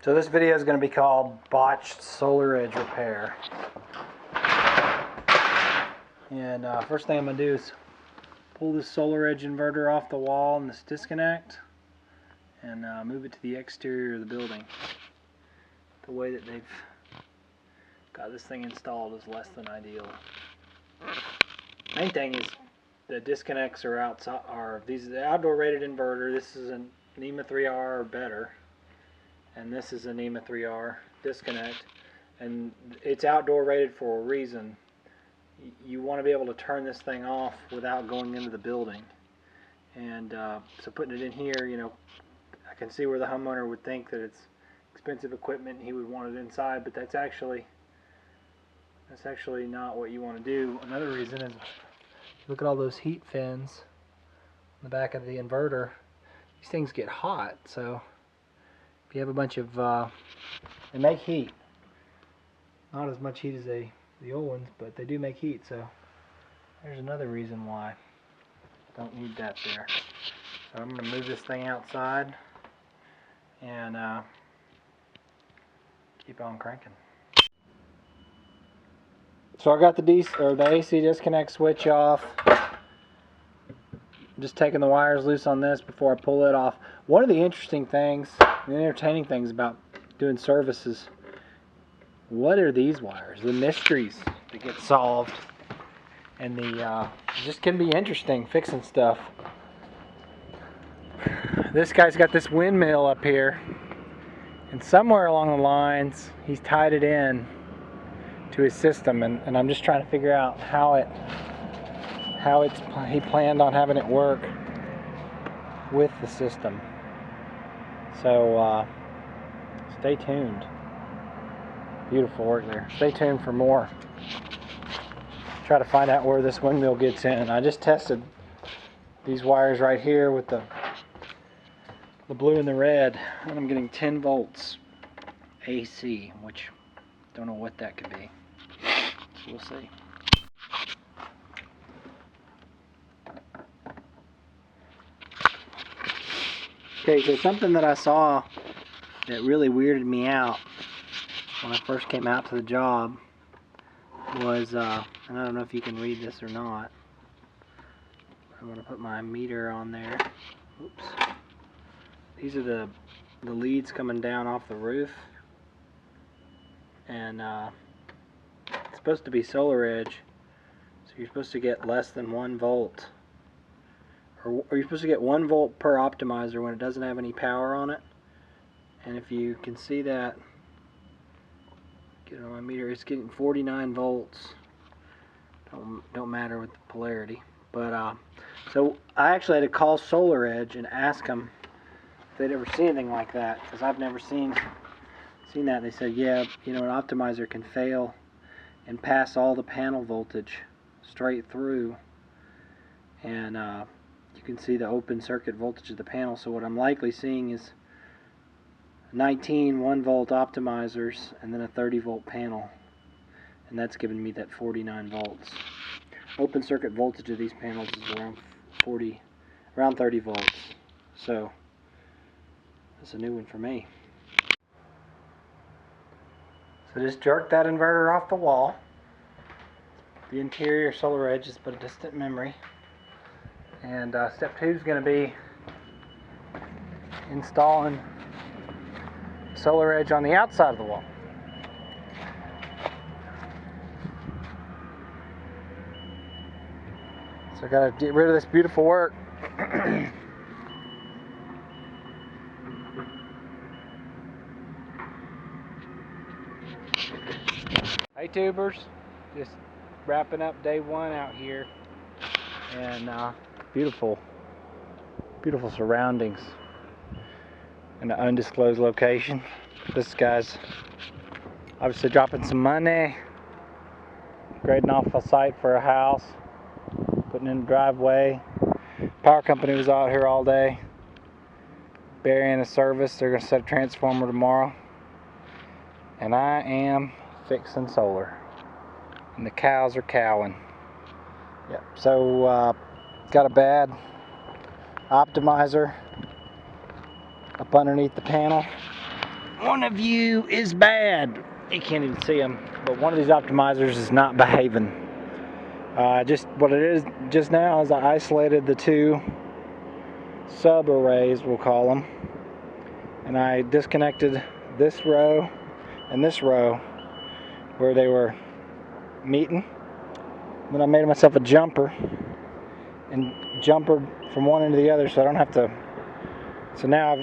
So this video is going to be called Botched Solaredge Repair. And first thing I'm going to do is pull this Solaredge inverter off the wall and this disconnect and move it to the exterior of the building. The way that they've got this thing installed is less than ideal. Main thing is the disconnects are outside. These are the outdoor rated inverter. This is an NEMA 3R or better, and this is a NEMA 3R disconnect, and it's outdoor rated for a reason. You want to be able to turn this thing off without going into the building, and so putting it in here, you know, I can see where the homeowner would think that it's expensive equipment and he would want it inside, but that's actually not what you want to do. Another reason is, look at all those heat fins on the back of the inverter. These things get hot, so if you have a bunch of, they make heat. Not as much heat as the old ones, but they do make heat, so there's another reason why I don't need that there. So I'm going to move this thing outside and keep on cranking. So I got the AC disconnect switch off. I'm just taking the wires loose on this before I pull it off. One of the interesting things, the entertaining things about doing services, what are these wires? The mysteries that get solved, and it just can be interesting fixing stuff. This guy's got this windmill up here, and somewhere along the lines he's tied it in to his system, and I'm just trying to figure out how he planned on having it work with the system. So stay tuned. Beautiful work there. Stay tuned for more. Try to find out where this windmill gets in. I just tested these wires right here with the blue and the red, and I'm getting 10 volts AC, which don't know what that could be. So we'll see. Okay, so something that I saw that really weirded me out when I first came out to the job was, and I don't know if you can read this or not. I'm going to put my meter on there. Oops. These are the leads coming down off the roof, and it's supposed to be Solaredge, so you're supposed to get less than 1 volt, or you're supposed to get 1 volt per optimizer when it doesn't have any power on it. And if you can see that, get it on my meter, it's getting 49 volts. Don't matter with the polarity, but so I actually had to call Solaredge and ask them if they'd ever seen anything like that, because I've never seen that. They said, yeah, you know, an optimizer can fail and pass all the panel voltage straight through, and you can see the open circuit voltage of the panel. So what I'm likely seeing is 19 1-volt optimizers and then a 30-volt panel, and that's giving me that 49 volts. Open circuit voltage of these panels is around 30 volts. So that's a new one for me. So just jerk that inverter off the wall. The interior Solaredge is but a distant memory. And step 2 is going to be installing Solaredge on the outside of the wall. So I got to get rid of this beautiful work. Hey tubers, just wrapping up day 1 out here, and beautiful surroundings in an undisclosed location. This guy's obviously dropping some money, grading off a site for a house, putting in a driveway. Power company was out here all day burying a service. They're going to set a transformer tomorrow, and I am fixing solar, and the cows are cowing. Yep. So got a bad optimizer up underneath the panel. one of you is bad. You can't even see them, but one of these optimizers is not behaving. Just what it is just now is I isolated the two sub arrays, we'll call them, and I disconnected this row and this row where they were meeting. Then I made myself a jumper and jumpered from one end to the other, so I don't have to. So now,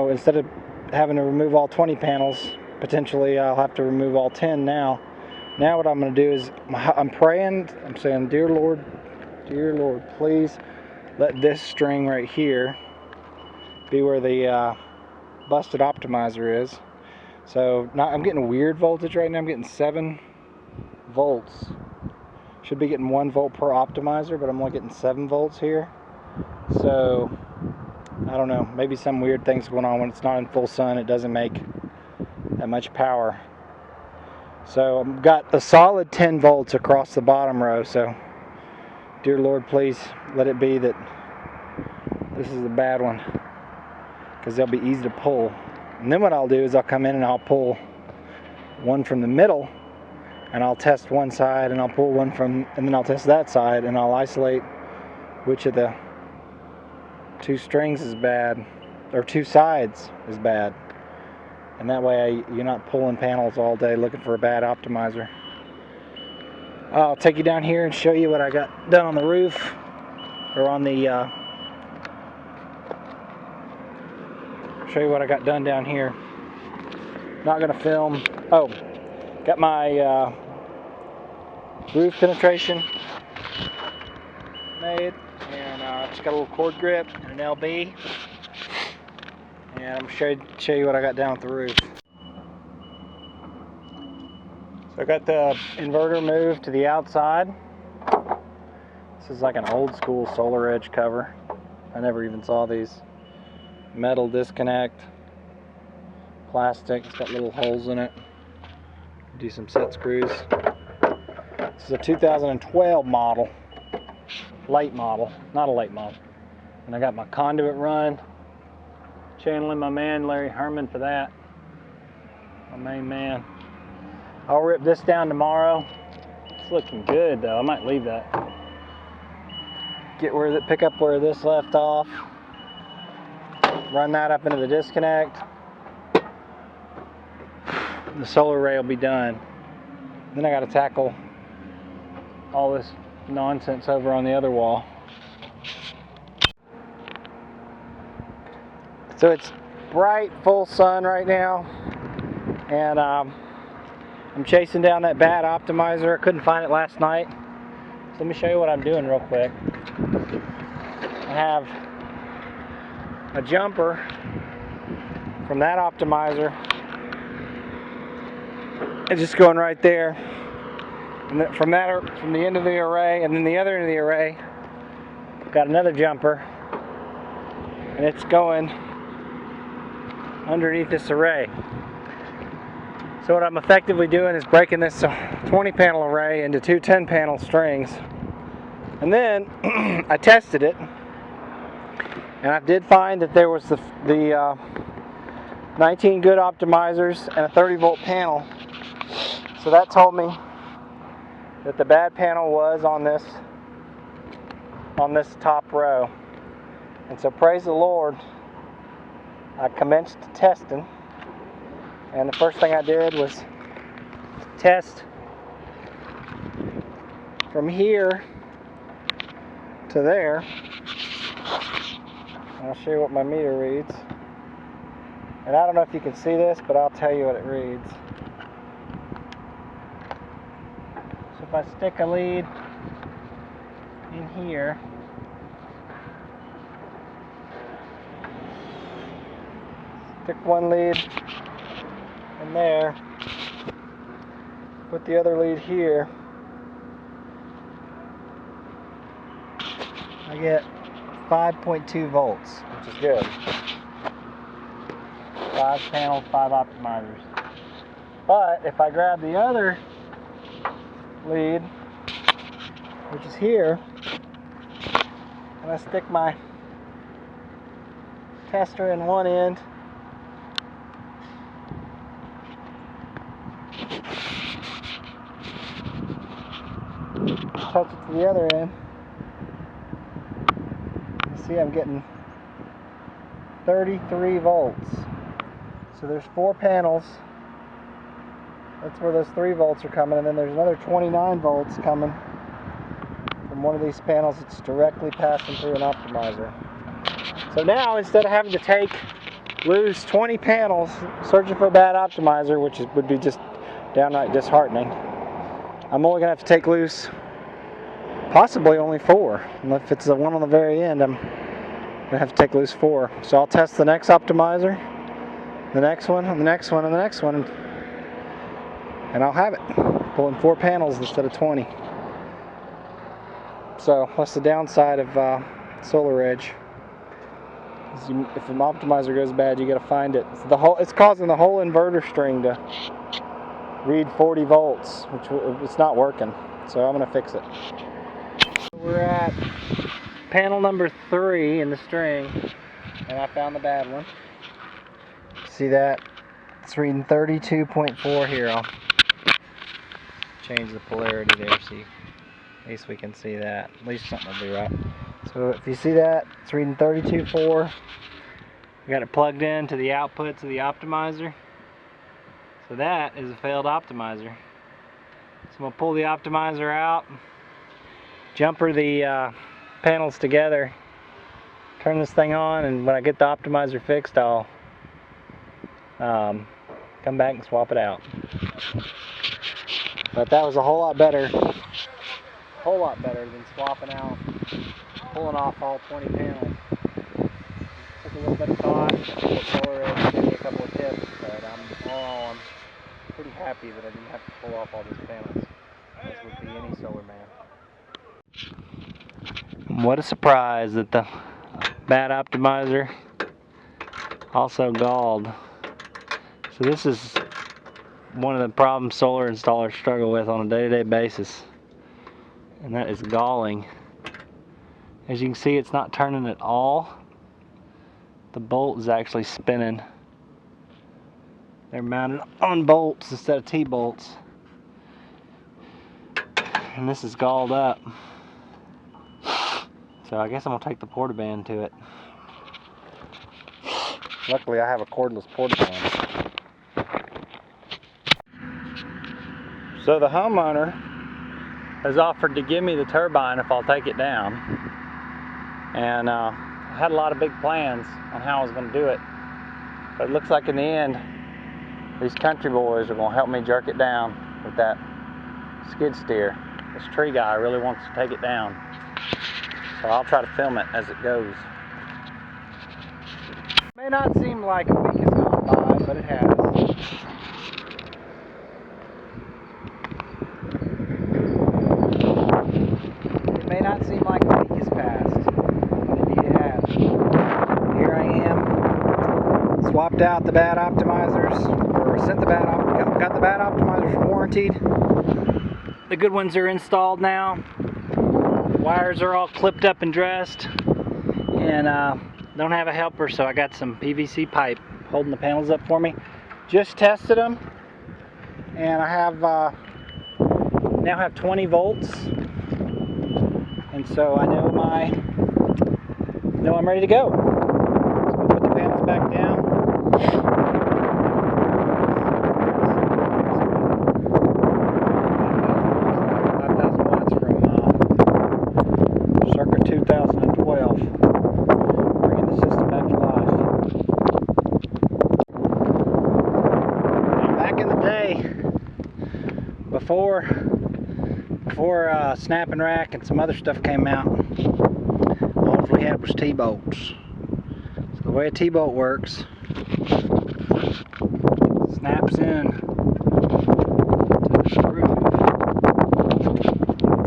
instead of having to remove all 20 panels, potentially I'll have to remove all 10 now. Now what I'm going to do is I'm praying. I'm saying, dear Lord, please let this string right here be where the busted optimizer is. So now I'm getting a weird voltage right now. I'm getting 7 volts. Should be getting 1 volt per optimizer, but I'm only getting 7 volts here. So I don't know, maybe some weird things going on when it's not in full sun. It doesn't make that much power. So I've got a solid 10 volts across the bottom row. So dear Lord, please let it be that this is a bad one, because they'll be easy to pull. And then what I'll do is I'll come in and I'll pull one from the middle, and I'll test one side, and I'll pull one from, and then I'll test that side, and I'll isolate which of the 2 strings is bad, or 2 sides is bad. And that way you're not pulling panels all day looking for a bad optimizer. I'll take you down here and show you what I got done on the roof, or on the, show you what I got done down here. Not gonna film. Oh, got my roof penetration made, and just got a little cord grip and an LB, and I'm gonna show you what I got down with the roof. So I got the inverter moved to the outside. This is like an old school Solaredge cover. I never even saw these. Metal disconnect, plastic, it's got little holes in it. Do some set screws. This is a 2012 model, late model, not a late model. And I got my conduit run, channeling my man Larry Herman for that, my main man. I'll rip this down tomorrow. It's looking good though. I might leave that. Pick up where this left off. Run that up into the disconnect. The solar array will be done. Then I got to tackle all this nonsense over on the other wall. So it's bright, full sun right now, and I'm chasing down that bad optimizer. I couldn't find it last night. So let me show you what I'm doing real quick. I have a jumper from that optimizer. It's just going right there, and then from the end of the array, and then the other end of the array, got another jumper, and it's going underneath this array. So what I'm effectively doing is breaking this 20 panel array into 2 10 panel strings, and then I tested it. And I did find that there was the 19 good optimizers and a 30 volt panel. So that told me that the bad panel was on this top row. And so praise the Lord, I commenced testing. And the first thing I did was test from here to there. I'll show you what my meter reads. And I don't know if you can see this, but I'll tell you what it reads. So if I stick a lead in here, stick one lead in there, put the other lead here, I get 5.2 volts, which is good. 5 panels, 5 optimizers. But if I grab the other lead, which is here, and I stick my tester in one end Touch it to the other end. You see I'm getting 33 volts. So there's 4 panels. That's where those 3 volts are coming, and then there's another 29 volts coming from one of these panels that's directly passing through an optimizer. So now, instead of having to lose 20 panels searching for a bad optimizer, which would be just downright disheartening, I'm only going to have to take loose possibly only 4. And if it's the one on the very end, I'm going to have to take loose 4. So I'll test the next optimizer, the next one, and the next one, and the next one, and I'll have it. Pulling 4 panels instead of 20. So that's the downside of Solaredge. If an optimizer goes bad, you got to find it. It's causing the whole inverter string to read 40 volts, which it's not working. So I'm going to fix it. We're at panel number 3 in the string, and I found the bad one. See that? It's reading 32.4 here. I'll change the polarity there so at least we can see that. At least something will be right. So if you see that, it's reading 32.4. We got it plugged in to the outputs of the optimizer. So that is a failed optimizer. So I'm going to pull the optimizer out, jumper the panels together, turn this thing on, and when I get the optimizer fixed, I'll come back and swap it out. But that was a whole lot better than swapping out, pulling off all 20 panels. Took a little bit of thought, Solaredge gave me a couple of tips, but I'm pretty happy that I didn't have to pull off all these panels, as would be any solar man. And what a surprise that the bad optimizer also galled. So this is one of the problems solar installers struggle with on a day-to-day basis, and that is galling. As you can see, it's not turning at all. The bolt is actually spinning. They're mounted on bolts instead of T-bolts, and this is galled up. So I guess I'm gonna take the portaband to it. Luckily I have a cordless portaband. So the homeowner has offered to give me the turbine if I'll take it down, and I had a lot of big plans on how I was going to do it, but it looks like in the end these country boys are going to help me jerk it down with that skid steer. This tree guy really wants to take it down, so I'll try to film it as it goes. It may not seem like a week has gone by, but it has. It may not seem like a week has passed, but indeed it has. Here I am, swapped out the bad optimizers, or got the bad optimizers warranted. The good ones are installed now. Wires are all clipped up and dressed, and don't have a helper, so I got some PVC pipe holding the panels up for me. Just tested them, and I have now have 20 volts, and so I know I'm ready to go. So we'll put the panels back down. 5,000 watts from circa 2012, bringing the system back to life. Now, back in the day, before snap and rack and some other stuff came out, all we had was T-bolts. So the way a T-bolt works, it snaps in to the groove.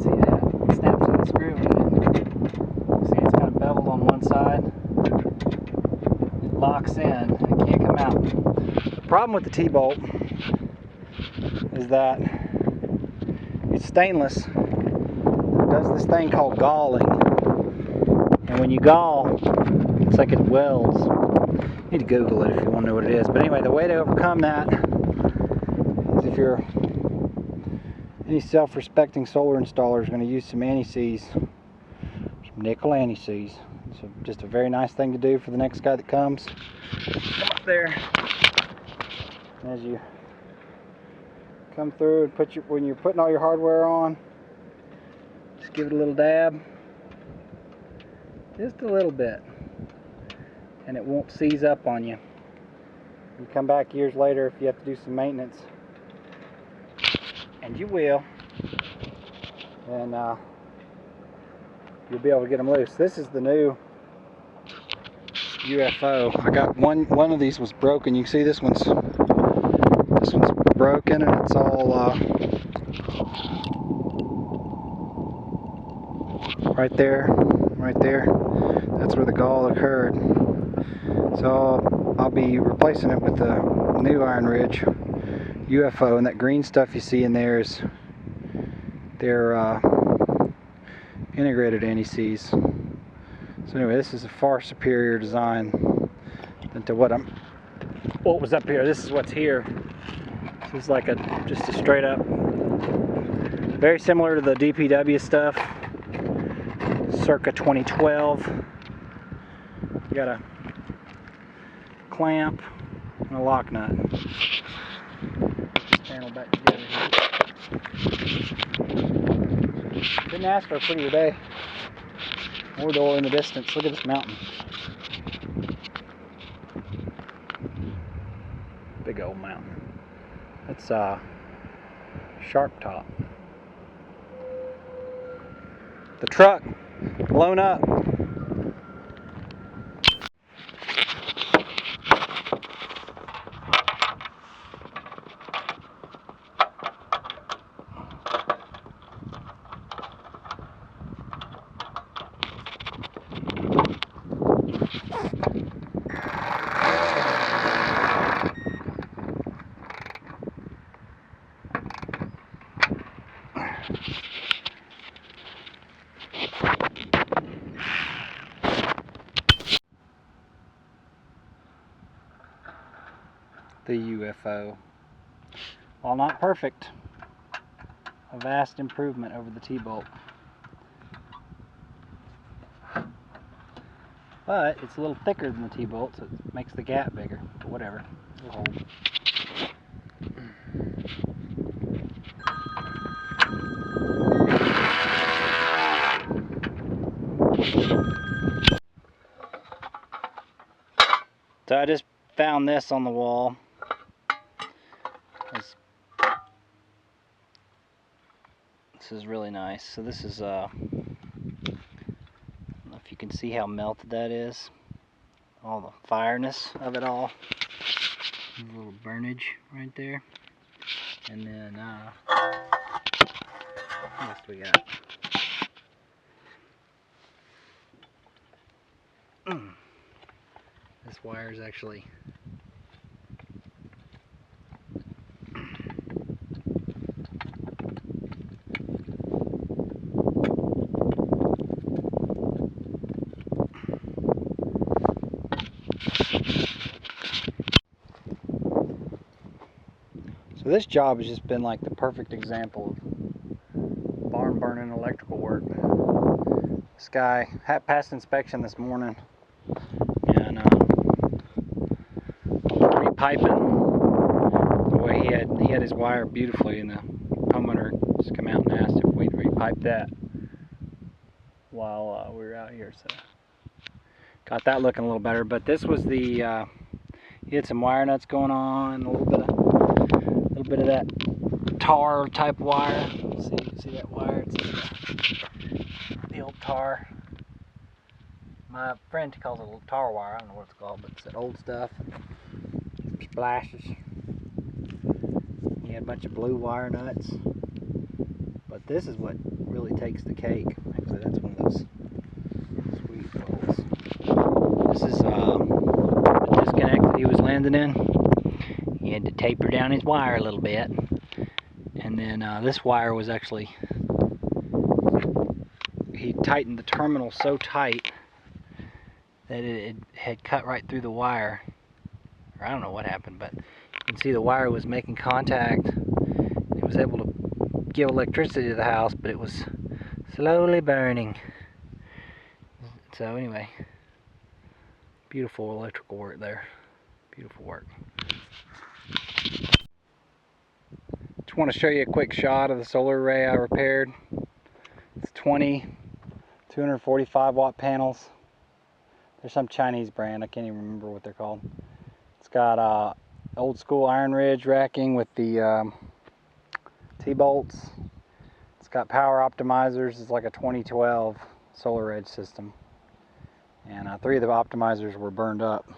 See that? It snaps in the screw. See, it's kind of beveled on one side. It locks in. It can't come out. The problem with the T-bolt is that it's stainless. It does this thing called galling, and when you gall, it's like it welds. You need to Google it if you want to know what it is. But anyway, the way to overcome that is is if you're any self-respecting solar installer is going to use some anti-seize, some nickel anti-seize. So just a very nice thing to do for the next guy that comes. Come up there, and as you come through and when you're putting all your hardware on, just give it a little dab, just a little bit, and it won't seize up on you. You come back years later if you have to do some maintenance, and you will, and you'll be able to get them loose. This is the new UFO. I got one of these was broken. You can see this one's broken, and it's all right there. That's where the gall occurred. So I'll be replacing it with the new Iron Ridge UFO, and that green stuff you see in there is their integrated anti-seize. So anyway, this is a far superior design than to what was up here. This is what's here. This is like just a straight up, very similar to the DPW stuff, circa 2012. You got a clamp and a lock nut. Panel back together here. Didn't ask for a prettier day. More door in the distance. Look at this mountain. Big old mountain. That's Sharp Top. The truck blown up. The UFO, while not perfect, a vast improvement over the T-bolt. But it's a little thicker than the T-bolt, so it makes the gap bigger. But whatever, it'll hold. So I just found this on the wall. This is really nice. So this is I don't know if you can see how melted that is. All the fireness of it all. There's a little burnage right there. And then what else we got? This wire is actually so this job has just been like the perfect example of barn burning electrical work. This guy had passed inspection this morning, and repiping. The way he had his wire beautifully, and the homeowner just come out and asked if we'd repipe that while we were out here. So got that looking a little better. But this was the he had some wire nuts going on, a little bit of that tar type wire. See that wire? It's the old tar. My friend calls it a little tar wire. I don't know what it's called, but it's that old stuff. Splashes. He had a bunch of blue wire nuts. But this is what really takes the cake. Actually, that's one of those sweet bolts. This is the disconnect that he was landing in. He had to taper down his wire a little bit. And then this wire was actually, he tightened the terminal so tight that it had cut right through the wire. Or I don't know what happened, but you can see the wire was making contact it was able to give electricity to the house, but it was slowly burning. So anyway, beautiful electrical work there. Beautiful work. Just want to show you a quick shot of the solar array I repaired. It's 20 245 watt panels. There's some Chinese brand, I can't even remember what they're called. It's got old school iron ridge racking with the T-bolts. It's got power optimizers. It's like a 2012 Solaredge system. And 3 of the optimizers were burned up.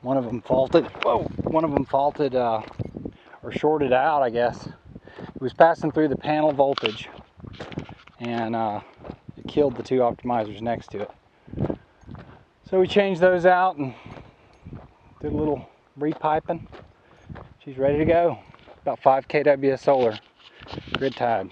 One of them faulted. Whoa! One of them faulted or shorted out, I guess. It was passing through the panel voltage, and it killed the 2 optimizers next to it. So we changed those out and did a little repiping. She's ready to go. About 5 kW of solar, grid tied.